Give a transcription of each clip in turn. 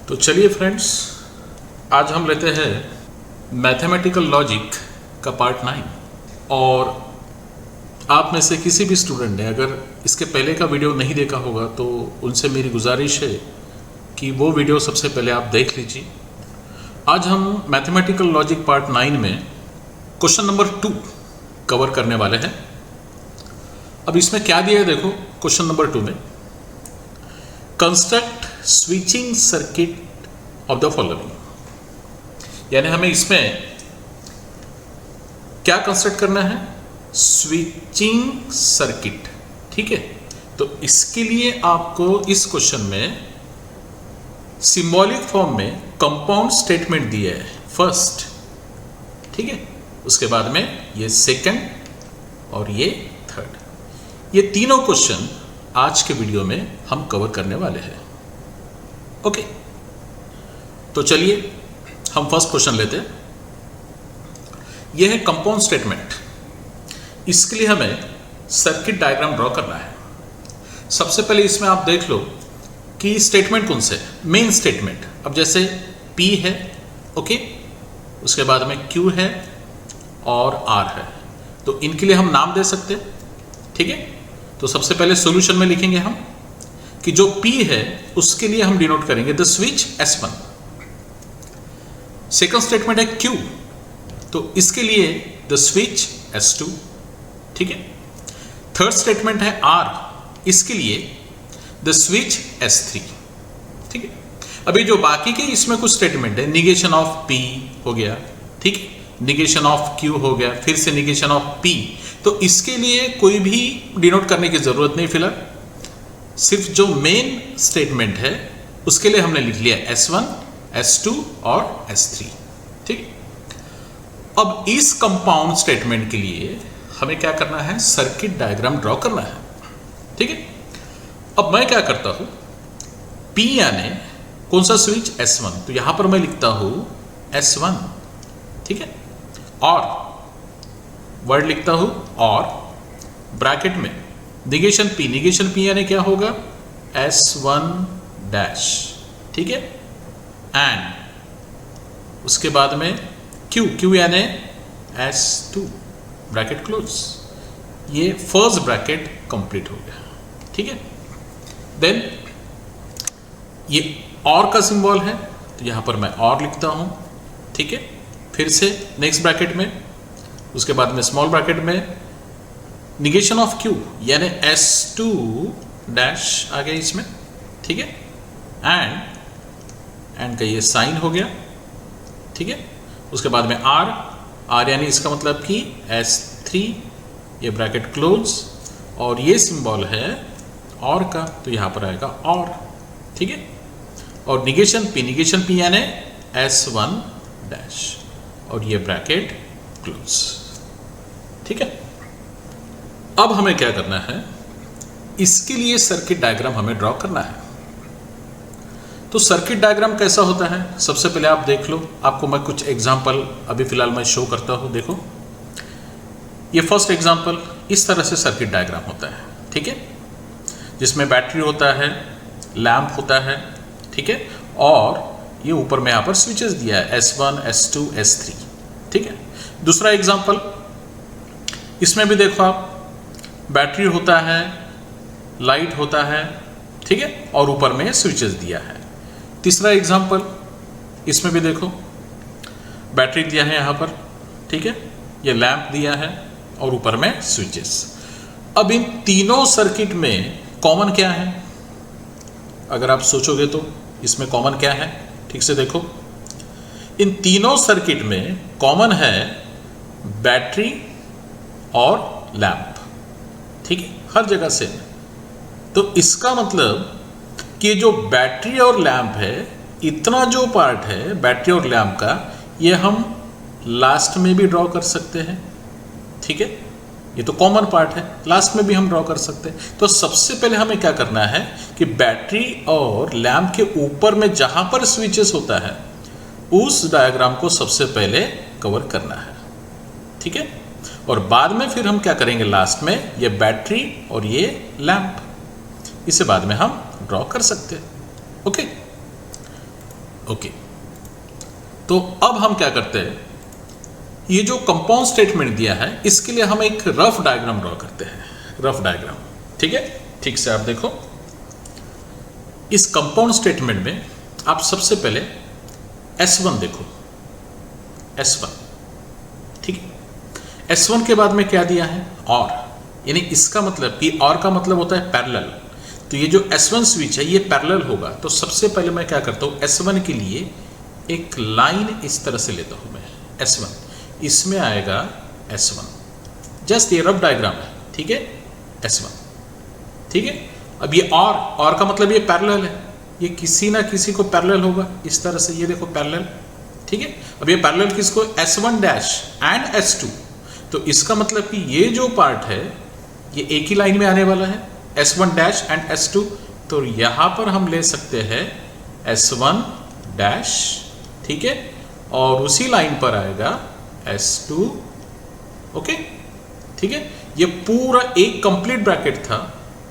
तो चलिए फ्रेंड्स, आज हम लेते हैं मैथमेटिकल लॉजिक का पार्ट 9। और आप में से किसी भी स्टूडेंट ने अगर इसके पहले का वीडियो नहीं देखा होगा तो उनसे मेरी गुजारिश है कि वो वीडियो सबसे पहले आप देख लीजिए। आज हम मैथमेटिकल लॉजिक पार्ट 9 में क्वेश्चन नंबर 2 कवर करने वाले हैं। अब इसमें क्या दिया है देखो, क्वेश्चन नंबर 2 में construct switching circuit of the following, यानी हमें इसमें क्या कंस्ट्रक्ट करना है, स्विचिंग सर्किट। ठीक है, तो इसके लिए आपको इस क्वेश्चन में सिंबॉलिक फॉर्म में कंपाउंड स्टेटमेंट दिया है फर्स्ट, ठीक है, उसके बाद में ये सेकंड और ये थर्ड। ये तीनों क्वेश्चन आज के वीडियो में हम कवर करने वाले हैं। ओके, तो चलिए हम फर्स्ट क्वेश्चन लेते हैं। यह है कंपाउंड स्टेटमेंट। इसके लिए हमें सर्किट डायग्राम ड्रॉ करना है। सबसे पहले इसमें आप देख लो कि स्टेटमेंट कौन से, मेन स्टेटमेंट। अब जैसे P है, ओके, उसके बाद में Q है और R है, तो इनके लिए हम नाम दे सकते हैं। ठीक है, तो सबसे पहले सॉल्यूशन में लिखेंगे हम कि जो P है उसके लिए हम डिनोट करेंगे the switch S1। Second statement है Q, तो इसके लिए द स्विच S2। ठीक है, थर्ड स्टेटमेंट है R, इसके लिए द स्विच S3। ठीक है, अभी जो बाकी के इसमें कुछ स्टेटमेंट है, निगेशन ऑफ P हो गया, ठीक है, निगेशन ऑफ Q हो गया, फिर से निगेशन ऑफ P, तो इसके लिए कोई भी डिनोट करने की जरूरत नहीं। फिलहाल सिर्फ जो मेन स्टेटमेंट है उसके लिए हमने लिख लिया S1, S2 और S3। ठीक, अब इस कंपाउंड स्टेटमेंट के लिए हमें क्या करना है, सर्किट डायग्राम ड्रॉ करना है। ठीक है, अब मैं क्या करता हूं, P यानी कौन सा स्विच, S1, तो यहां पर मैं लिखता हूं S1। ठीक है, और वर्ड लिखता हूं और ब्रैकेट में निगेशन P, निगेशन P यानी क्या होगा, S1 डैश। ठीक है, एंड उसके बाद में Q यानी S2 ब्रैकेट क्लोज। ये फर्स्ट ब्रैकेट कंप्लीट हो गया। ठीक है, देन ये और का सिंबल है, तो यहां पर मैं और लिखता हूं। ठीक है, फिर से नेक्स्ट ब्रैकेट में, उसके बाद में स्मॉल ब्रैकेट में निगेशन ऑफ Q यानी S2 डैश आ गया इसमें। ठीक है, एंड का ये साइन हो गया। ठीक है, उसके बाद में R यानी इसका मतलब कि S3, ये ब्रैकेट क्लोज, और ये सिंबल है और का, तो यहां पर आएगा और। ठीक है, और निगेशन P यानी S1 डैश, और ये ब्रैकेट क्लोज। ठीक है, अब हमें क्या करना है, इसके लिए सर्किट डायग्राम हमें ड्रॉ करना है। तो सर्किट डायग्राम कैसा होता है, सबसे पहले आप देख लो, आपको मैं कुछ एग्जांपल अभी फिलहाल मैं शो करता हूं। देखो, ये फर्स्ट एग्जांपल, इस तरह से सर्किट डायग्राम होता है। ठीक है, जिसमें बैटरी होता है, लैंप होता है, ठीक है, और ये ऊपर में यहां पर स्विचेस दिया है S1, S2, S3। ठीक है, दूसरा एग्जांपल, इसमें भी देखो आप, बैटरी होता है, लाइट होता है, ठीक है, और ऊपर में स्विचेस दिया है। तीसरा एग्जांपल, इसमें भी देखो बैटरी दिया है यहां पर, ठीक है, ये लैंप दिया है और ऊपर में स्विचेस। अब इन तीनों सर्किट में कॉमन क्या है, अगर आप सोचोगे तो इसमें कॉमन क्या है, ठीक से देखो, इन तीनों सर्किट में कॉमन है बैटरी और लैंप। ठीक है, हर जगह से। तो इसका मतलब कि जो बैटरी और लैंप है, इतना जो पार्ट है बैटरी और लैंप का, ये हम लास्ट में भी ड्रॉ कर सकते हैं। ठीक है, ये तो कॉमन पार्ट है, लास्ट में भी हम ड्रॉ कर सकते हैं। तो सबसे पहले हमें क्या करना है कि बैटरी और लैंप के ऊपर में जहां पर स्विचेस होता है उस डायग्राम को सबसे पहले कवर करना है। ठीक है, और बाद में फिर हम क्या करेंगे, लास्ट में ये बैटरी और ये लैंप, इसे बाद में हम ड्रॉ कर सकते हैं। ओके, ओके, तो अब हम क्या करते हैं, ये जो कंपाउंड स्टेटमेंट दिया है इसके लिए हम एक रफ डायग्राम ड्रॉ करते हैं, रफ डायग्राम। ठीक है, ठीक से आप देखो, इस कंपाउंड स्टेटमेंट में आप सबसे पहले S1 देखो, S1, ठीक है। S1 के बाद में क्या दिया है, और, यानी इसका मतलब कि और का मतलब होता है पैरेलल। तो ये जो S1 स्विच है ये पैरेलल होगा। तो सबसे पहले मैं क्या करता हूँ, S1 के लिए एक लाइन इस तरह से लेता हूँ मैं, S1, इसमें आएगा S1, जस्ट ये रफ डायग्राम है, ठीक है, S1, ठीक है। अब ये और का मतलब ये पैरेलल है, ये किसी ना किसी को पैरेलल होगा, इस तरह से, ये देखो पैरेलल, ठीक है। अब ये पैरेलल किसको, S1 डैश एंड S2, तो इसका मतलब कि ये जो पार्ट है ये एक ही लाइन में आने वाला है, S1 डैश एंड S2। तो यहां पर हम ले सकते हैं S1 डैश, ठीक है, और उसी लाइन पर आएगा S2, ओके, ठीक है। ये पूरा एक कंप्लीट ब्रैकेट था,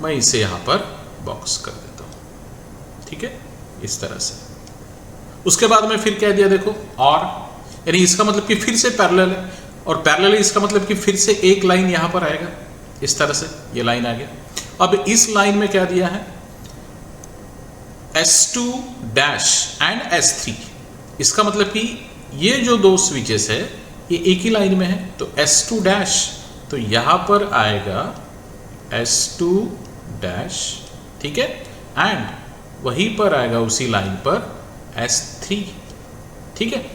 मैं इसे यहां पर बॉक्स कर देता हूं, ठीक है, इस तरह से। उसके बाद में फिर क्या दिया देखो, और, यानी इसका मतलब कि फिर से पैरेलल है, और पैरेलल इसका मतलब कि फिर से एक लाइन यहां पर आएगा, इस तरह से ये लाइन आ गया। अब इस लाइन में क्या दिया है, S2 डैश एंड S3, इसका मतलब कि ये जो दो स्विचेस है ये एक ही लाइन में है, तो S2 डैश, तो यहां पर आएगा S2 डैश, ठीक है, एंड वहीं पर आएगा उसी लाइन पर S3, ठीक है।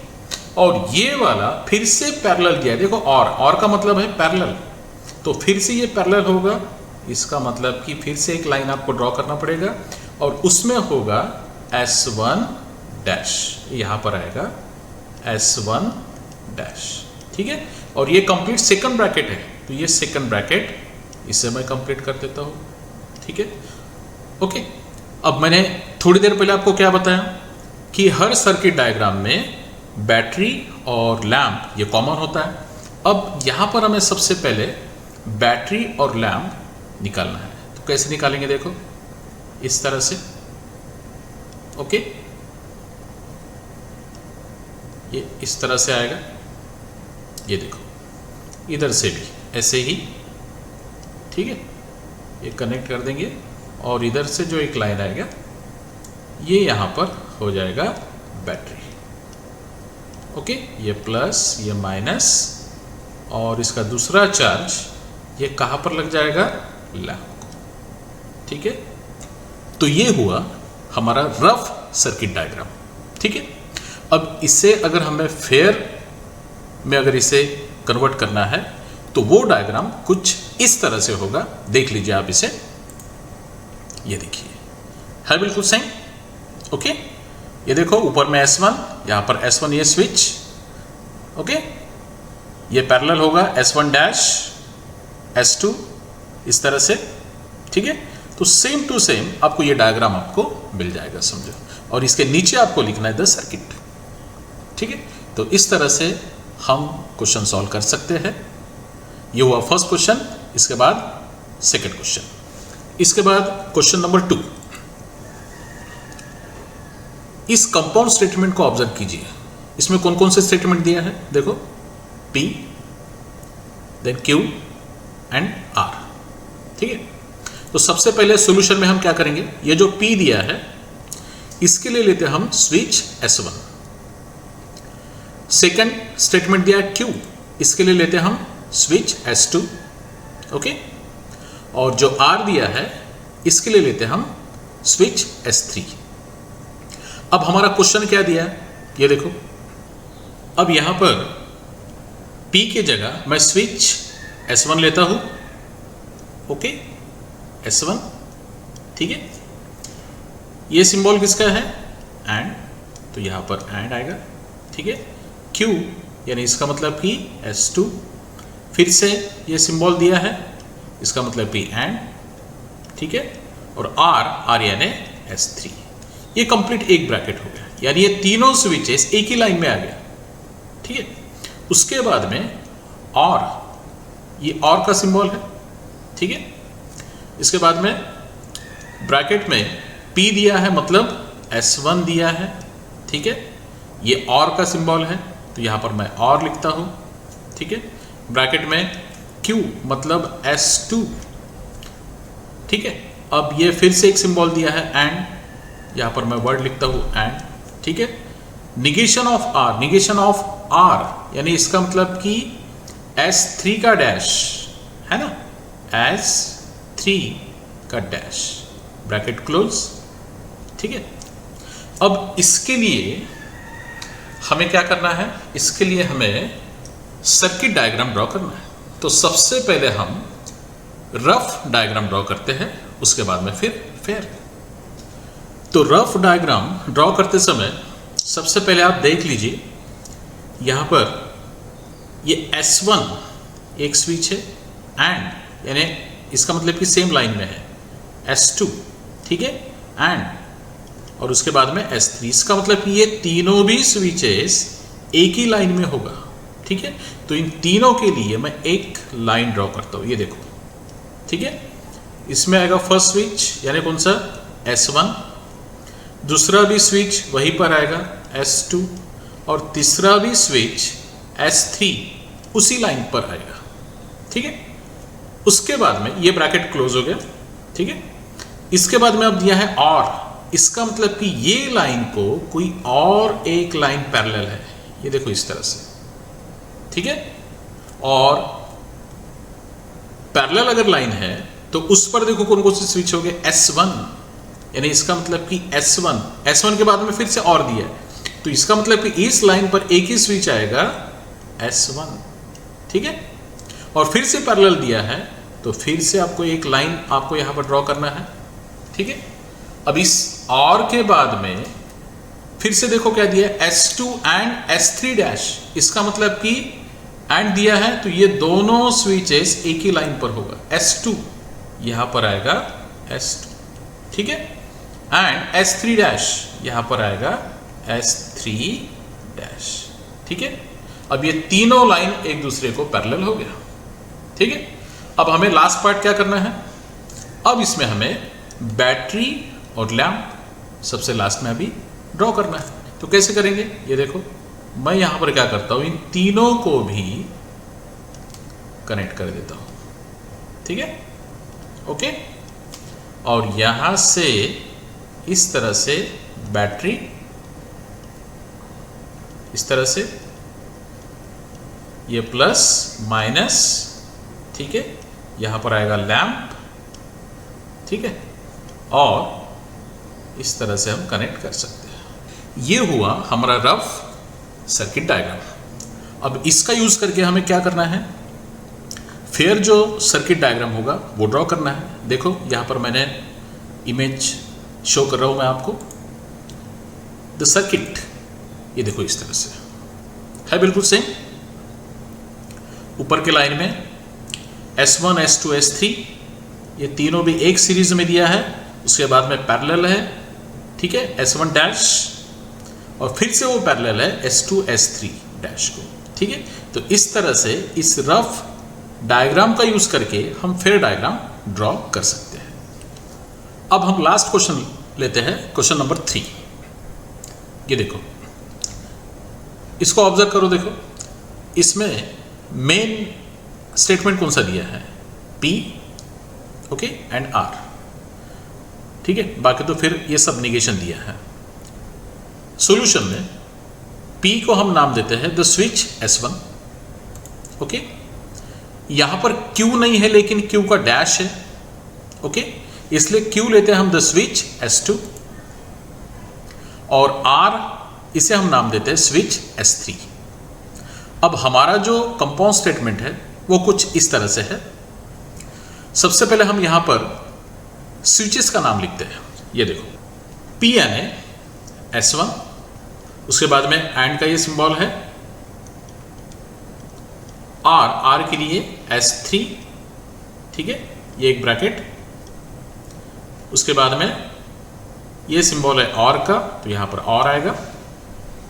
और ये वाला फिर से पैरेलल दिया है, देखो, और का मतलब है पैरेलल, तो फिर से ये पैरेलल होगा, इसका मतलब कि फिर से एक लाइन आपको ड्रॉ करना पड़ेगा, और उसमें होगा S1 डैश, यहां पर आएगा S1 डैश, ठीक है। और ये कंप्लीट सेकंड ब्रैकेट है, तो ये सेकंड ब्रैकेट इसे मैं कंप्लीट कर देता हूं, ठीक है, ओके। अब मैंने थोड़ी देर पहले आपको क्या बताया कि हर सर्किट डायग्राम में बैटरी और लैंप ये कॉमन होता है। अब यहां पर हमें सबसे पहले बैटरी और लैंप निकालना है, तो कैसे निकालेंगे देखो, इस तरह से, ओके, ये इस तरह से आएगा, ये देखो, इधर से भी ऐसे ही, ठीक है, ये कनेक्ट कर देंगे, और इधर से जो एक लाइन आएगा ये यहां पर हो जाएगा बैटरी, ओके, ये प्लस ये माइनस, और इसका दूसरा चार्ज ये कहां पर लग जाएगा, लैंप को, ठीक है। तो ये हुआ हमारा रफ सर्किट डायग्राम, ठीक है। अब इसे अगर हमें फेयर में अगर इसे कन्वर्ट करना है तो वो डायग्राम कुछ इस तरह से होगा, देख लीजिए आप इसे, ये देखिए है बिल्कुल सेम, ओके। ये देखो ऊपर में S1, यहां पर S1 ये स्विच, ओके, ये पैरेलल होगा S1 डैश S2, इस तरह से, ठीक है। तो सेम टू सेम आपको ये डायग्राम आपको मिल जाएगा, समझो, और इसके नीचे आपको लिखना है द सर्किट, ठीक है। तो इस तरह से हम क्वेश्चन सॉल्व कर सकते हैं। ये हुआ फर्स्ट क्वेश्चन, इसके बाद सेकंड क्वेश्चन, इसके बाद क्वेश्चन नंबर 2। इस कंपाउंड स्टेटमेंट को ऑब्जर्व कीजिए, इसमें कौन कौन से स्टेटमेंट दिया है देखो, P, then Q and R, ठीक है। तो सबसे पहले सॉल्यूशन में हम क्या करेंगे, ये जो P दिया है इसके लिए लेते हैं हम स्विच S1, सेकंड स्टेटमेंट दिया है Q, इसके लिए लेते हैं हम स्विच S2, ओके, और जो R दिया है इसके लिए लेते हैं हम स्विच S3। अब हमारा क्वेश्चन क्या दिया है, ये देखो, अब यहां पर P के जगह मैं स्विच S1 लेता हूं, ओके, S1, ठीक है। ये सिंबल किसका है, एंड, तो यहां पर एंड आएगा, ठीक है। Q यानी इसका मतलब कि S2, फिर से ये सिंबल दिया है, इसका मतलब कि एंड, ठीक है, और R यानी S3। ये कंप्लीट एक ब्रैकेट हो गया, यानी ये तीनों स्विचेस एक ही लाइन में आ गया, ठीक है। उसके बाद में और, ये और का सिंबल है, ठीक है। इसके बाद में ब्रैकेट में P दिया है, मतलब S1 दिया है, ठीक है, ये और का सिंबल है तो यहाँ पर मैं और लिखता हूँ, ठीक है, ब्रैकेट में Q मतलब S2, ठीक है। अब ये फिर से एक सिंबल दिया है एंड, यहाँ पर मैं वर्ड लिखता हूँ एंड, ठीक है। Negation of R, negation of R यानी इसका मतलब कि S3 का डैश है ना, S3 का डैश, ब्रैकेट क्लोज, ठीक है। अब इसके लिए हमें क्या करना है, इसके लिए हमें सर्किट डायग्राम ड्रॉ करना है। तो सबसे पहले हम रफ डायग्राम ड्रॉ करते हैं, उसके बाद में फिर फेयर। तो रफ डायग्राम ड्रॉ करते समय सबसे पहले आप देख लीजिए, यहाँ पर ये S1 एक स्विच है एंड यानी इसका मतलब कि सेम लाइन में है, S2, ठीक है, एंड और उसके बाद में S3, इसका मतलब कि ये तीनों भी स्विचेस एक ही लाइन में होगा, ठीक है। तो इन तीनों के लिए मैं एक लाइन ड्रॉ करता हूँ, ये देखो, ठीक है। इसमें आएगा फर्स्ट स्विच यानी कौन सा, S1, दूसरा भी स्विच वहीं पर आएगा S2 और तीसरा भी स्विच S3 उसी लाइन पर आएगा, ठीक है। उसके बाद में ये ब्रैकेट क्लोज हो गया, ठीक है। इसके बाद में अब दिया है और, इसका मतलब कि ये लाइन को कोई और एक लाइन पैरेलल है, ये देखो इस तरह से, ठीक है। और पैरेलल अगर लाइन है तो उस पर देखो कौन कौन से स्विच हो गए, S1 यानी इसका मतलब कि S1 के बाद में फिर से और दिया है तो इसका मतलब कि इस लाइन पर एक ही स्विच आएगा S1, ठीक है। और फिर से पैरेलल दिया है तो फिर से आपको एक लाइन आपको यहां पर ड्रॉ करना है, ठीक है। अब इस और के बाद में फिर से देखो क्या दिया है, S2 एंड S3 डैश, इसका मतलब कि एंड दिया है तो ये दोनों स्विचेस एक ही लाइन पर होगा, S2 यहां पर आएगा S2, ठीक है, एंड S3 डैश यहां पर आएगा S3 डैश, ठीक है। अब ये तीनों लाइन एक दूसरे को पैरेलल हो गया, ठीक है। अब हमें लास्ट पार्ट क्या करना है, अब इसमें हमें बैटरी और लैंप सबसे लास्ट में अभी ड्रॉ करना है। तो कैसे करेंगे, ये देखो मैं यहां पर क्या करता हूं, इन तीनों को भी कनेक्ट कर देता हूं, ठीक है, ओके। और यहां से इस तरह से बैटरी, इस तरह से ये प्लस माइनस, ठीक है, यहां पर आएगा लैंप, ठीक है, और इस तरह से हम कनेक्ट कर सकते हैं। ये हुआ हमारा रफ सर्किट डायग्राम। अब इसका यूज करके हमें क्या करना है, फेयर जो सर्किट डायग्राम होगा वो ड्रॉ करना है। देखो यहां पर मैंने इमेज शो कर रहा हूं मैं आपको, द सर्किट, ये देखो इस तरह से है, बिल्कुल सेम। ऊपर के लाइन में S1 S2 S3 ये तीनों भी एक सीरीज में दिया है, उसके बाद में पैरेलल है, ठीक है, S1 डैश और फिर से वो पैरेलल है S2 S3 डैश को, ठीक है। तो इस तरह से इस रफ डायग्राम का यूज करके हम फेयर डायग्राम ड्रॉ कर सकते हैं। अब हम लास्ट क्वेश्चन लेते हैं, क्वेश्चन नंबर 3। ये देखो, इसको ऑब्जर्व करो, देखो इसमें मेन स्टेटमेंट कौन सा दिया है, P, ओके, एंड R, ठीक है। बाकी तो फिर ये सब निगेशन दिया है। सॉल्यूशन में P को हम नाम देते हैं द स्विच S1, ओके। यहां पर Q नहीं है लेकिन Q का डैश है, ओके, इसलिए Q लेते हैं हम द स्विच S2 और R इसे हम नाम देते हैं स्विच S3। अब हमारा जो कंपाउंड स्टेटमेंट है वो कुछ इस तरह से है। सबसे पहले हम यहां पर स्विचेस का नाम लिखते हैं, ये देखो P यानी S1, उसके बाद में एंड का ये सिंबल है, R के लिए S3, ठीक है, ये एक ब्रैकेट, उसके बाद में ये सिंबल है और का तो यहां पर और आएगा,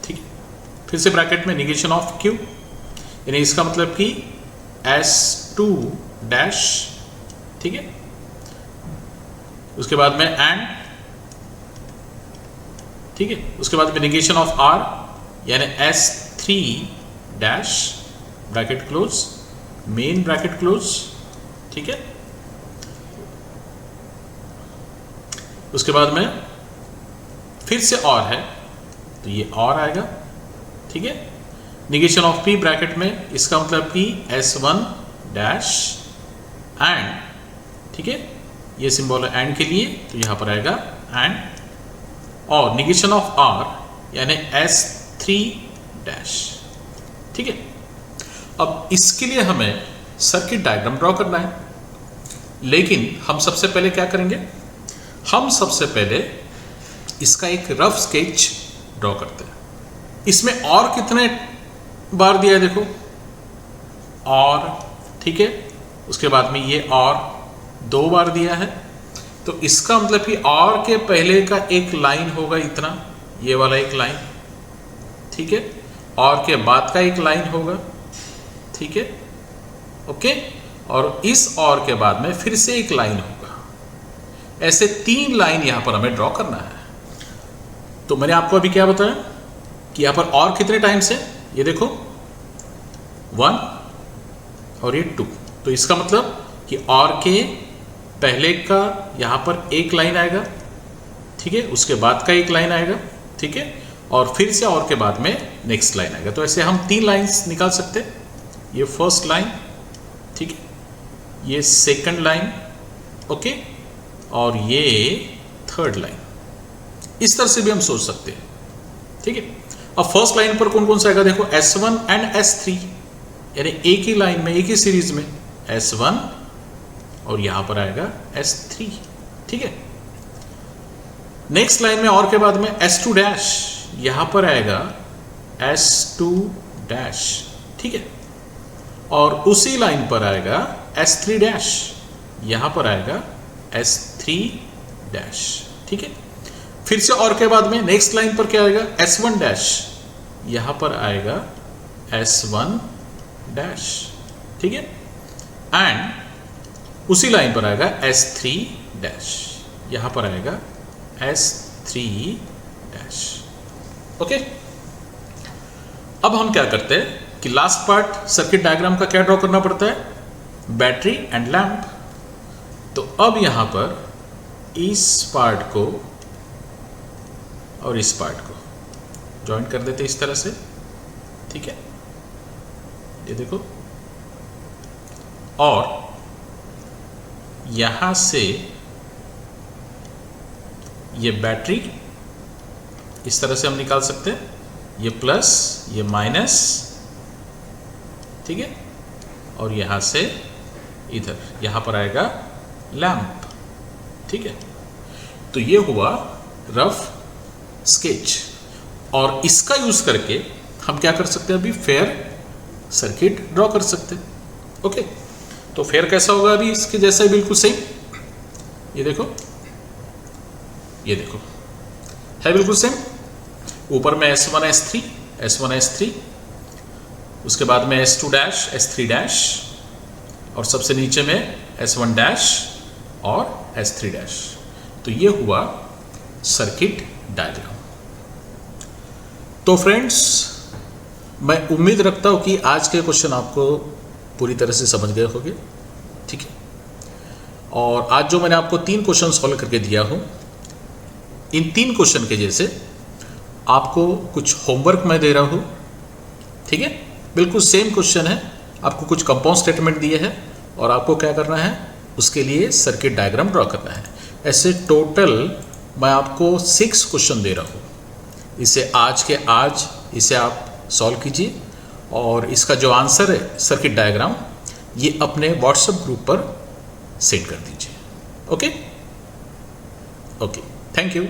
ठीक है। फिर से ब्रैकेट में निगेशन ऑफ Q यानी इसका मतलब कि S2 डैश, ठीक है, उसके बाद में एंड, ठीक है। उसके बाद में निगेशन ऑफ आर यानी S3 dash bracket close, main bracket close, ठीक है। उसके बाद में फिर से और है तो ये और आएगा, ठीक है। निगेशन ऑफ P ब्रैकेट में, इसका मतलब कि S1 डैश एंड, ठीक है, ये सिंबल है एंड के लिए तो यहां पर आएगा एंड। और निगेशन ऑफ R यानी S3 डैश, ठीक है। अब इसके लिए हमें सर्किट डायग्राम ड्रॉ करना है, लेकिन हम सबसे पहले क्या करेंगे, हम सबसे पहले इसका एक रफ स्केच ड्रॉ करते हैं। इसमें और कितने बार दिया है देखो, और, ठीक है। उसके बाद में ये और 2 बार दिया है, तो इसका मतलब कि और के पहले का एक लाइन होगा इतना, ये वाला एक लाइन, ठीक है। और के बाद का एक लाइन होगा, ठीक है, ओके। और इस और के बाद में फिर से एक लाइन होगा। ऐसे 3 लाइन यहां पर हमें ड्रॉ करना है। तो मैंने आपको अभी क्या बताया कि यहां पर और कितने टाइम्स है, ये देखो 1 और ये 2, तो इसका मतलब कि और के पहले का यहां पर एक लाइन आएगा, ठीक है, उसके बाद का एक लाइन आएगा, ठीक है, और फिर से और के बाद में नेक्स्ट लाइन आएगा। तो ऐसे हम 3 लाइंस निकाल सकते हैं। ये फर्स्ट लाइन, ठीक है, ये सेकंड लाइन, ओके, और ये थर्ड लाइन। इस तरह से भी हम सोच सकते हैं, ठीक है। अब फर्स्ट लाइन पर कौन कौन सा आएगा देखो, S1 एंड S3, यानी एक ही लाइन में, एक ही सीरीज में S1 और यहां पर आएगा S3, ठीक है। नेक्स्ट लाइन में और के बाद में S2 डैश, यहां पर आएगा S2 डैश, ठीक है। और उसी लाइन पर आएगा S3 डैश, यहां पर आएगा S3 डैश, ठीक है। फिर से और के बाद में नेक्स्ट लाइन पर क्या आएगा, S1 डैश, यहां पर आएगा S1 डैश, ठीक है। एंड उसी लाइन पर आएगा S3 डैश, यहां पर आएगा S3 डैश, ओके। अब हम क्या करते हैं कि लास्ट पार्ट सर्किट डायग्राम का क्या ड्रॉ करना पड़ता है, बैटरी एंड लैंप। तो अब यहां पर इस पार्ट को और इस पार्ट को ज्वाइन कर देते इस तरह से, ठीक है, ये देखो। और यहां से ये बैटरी इस तरह से हम निकाल सकते हैं, ये प्लस ये माइनस, ठीक है। और यहां से इधर यहां पर आएगा लैंप, ठीक है। तो ये हुआ रफ स्केच, और इसका यूज करके हम क्या कर सकते हैं, अभी फेयर सर्किट ड्रॉ कर सकते हैं, ओके। तो फेयर कैसा होगा, अभी इसके जैसा ही बिल्कुल सेम, ये देखो, ये देखो है बिल्कुल सेम। ऊपर में S1 S3, S1 S3, उसके बाद में S2 डैश, S3 डैश, और सबसे नीचे में S1 डैश और S3 डैश। तो ये हुआ सर्किट डायग्राम। तो फ्रेंड्स, मैं उम्मीद रखता हूं कि आज के क्वेश्चन आपको पूरी तरह से समझ गए होंगे, ठीक है। और आज जो मैंने आपको 3 क्वेश्चन सॉल्व करके दिया हूं, इन 3 क्वेश्चन के जैसे आपको कुछ होमवर्क मैं दे रहा हूं, ठीक है। बिल्कुल सेम क्वेश्चन है, आपको कुछ कंपाउंड स्टेटमेंट दिए हैं और आपको क्या करना है, उसके लिए सर्किट डायग्राम ड्रॉ करना है। ऐसे टोटल मैं आपको 6 क्वेश्चन दे रहा हूं। इसे आज के आज इसे आप सॉल्व कीजिए, और इसका जो आंसर है सर्किट डायग्राम, ये अपने व्हाट्सएप ग्रुप पर सेंड कर दीजिए, ओके। Okay, thank you.